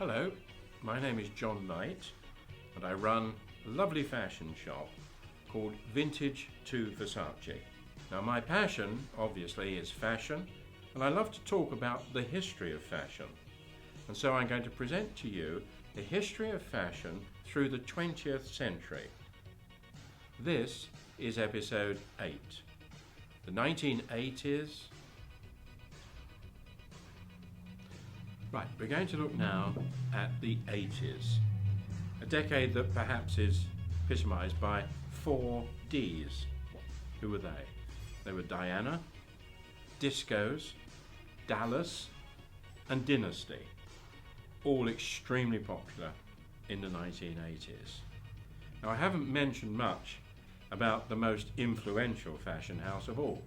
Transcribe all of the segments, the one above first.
Hello, my name is John Knight and I run a lovely fashion shop called Vintage to Versace. Now my passion obviously is fashion, and I love to talk about the history of fashion. And so I'm going to present to you the history of fashion through the 20th century. This is episode 8. The 1980s. Right, we're going to look now at the 80s, a decade that perhaps is epitomized by 4 Ds. Who were they? They were Diana, Discos, Dallas, and Dynasty, all extremely popular in the 1980s. Now I haven't mentioned much about the most influential fashion house of all,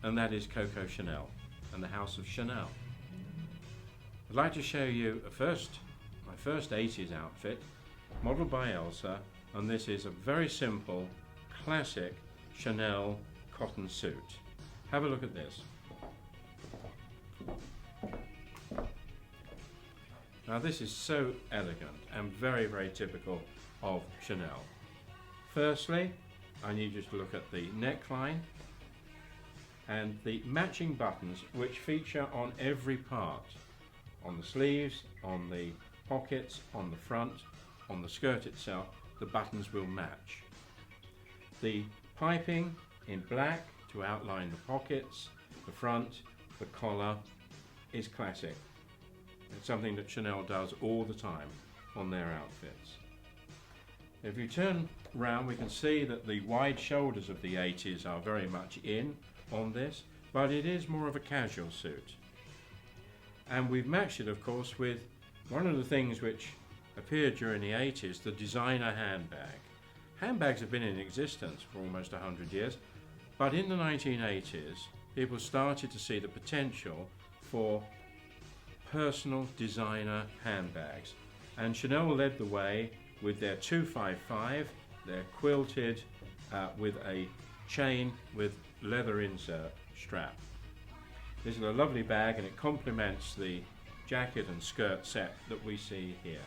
and that is Coco Chanel and the House of Chanel. I'd like to show you my first 80s outfit, modelled by Elsa, and this is a very simple, classic Chanel cotton suit. Have a look at this. Now this is so elegant and very, very typical of Chanel. Firstly, I need you to look at the neckline and the matching buttons which feature on every part. On the sleeves, on the pockets, on the front, on the skirt itself, the buttons will match. The piping in black to outline the pockets, the front, the collar is classic. It's something that Chanel does all the time on their outfits. If you turn round, we can see that the wide shoulders of the 80s are very much in on this, but it is more of a casual suit. And we've matched it, of course, with one of the things which appeared during the 80s, the designer handbag. Handbags have been in existence for almost 100 years, but in the 1980s, people started to see the potential for personal designer handbags. And Chanel led the way with their 255, they're quilted with a chain with leather insert strap. This is a lovely bag and it complements the jacket and skirt set that we see here.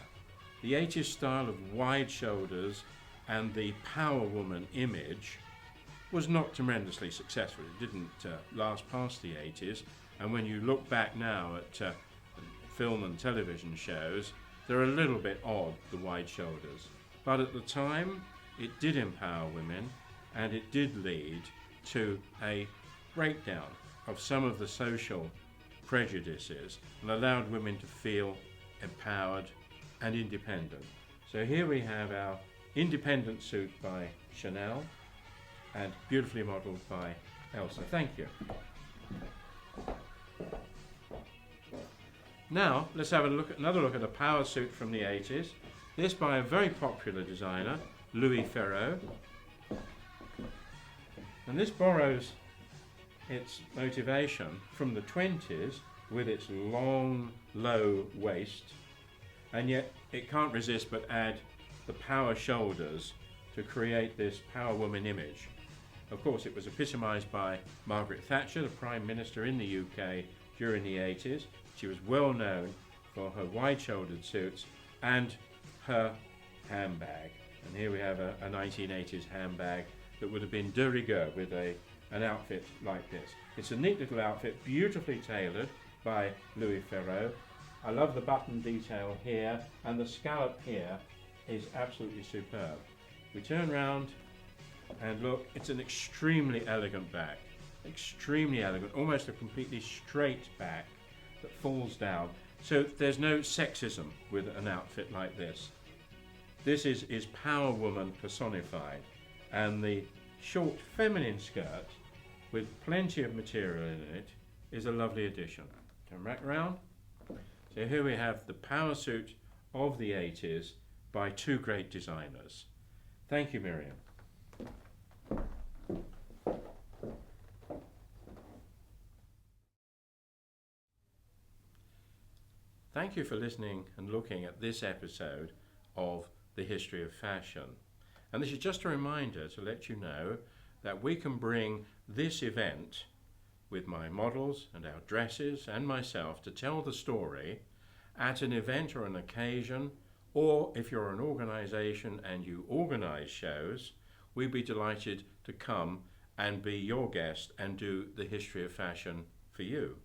The 80s style of wide shoulders and the power woman image was not tremendously successful. It didn't last past the 80s, and when you look back now at film and television shows, they're a little bit odd, the wide shoulders. But at the time, it did empower women and it did lead to a breakdown of some of the social prejudices and allowed women to feel empowered and independent. So here we have our independent suit by Chanel and beautifully modelled by Elsa. Thank you. Now let's have another look at a power suit from the 80s. This by a very popular designer, Louis Ferreux. And this borrows its motivation from the 20s with its long, low waist, and yet it can't resist but add the power shoulders to create this power woman image. Of course, it was epitomised by Margaret Thatcher, the Prime Minister in the UK during the 80s. She was well known for her wide-shouldered suits and her handbag. And here we have a 1980s handbag that would have been de rigueur with an outfit like this. It's a neat little outfit, beautifully tailored by Louis Ferreux. I love the button detail here, and the scallop here is absolutely superb. We turn round and look, it's an extremely elegant back. Extremely elegant, almost a completely straight back that falls down. So there's no sexism with an outfit like this. This is power woman personified, and the short feminine skirt with plenty of material in it is a lovely addition. Turn back round. So here we have the power suit of the 80s by 2 great designers. Thank you, Miriam. Thank you for listening and looking at this episode of The History of Fashion. And this is just a reminder to let you know that we can bring this event with my models and our dresses and myself to tell the story at an event or an occasion, or if you're an organisation and you organise shows, we'd be delighted to come and be your guest and do the history of fashion for you.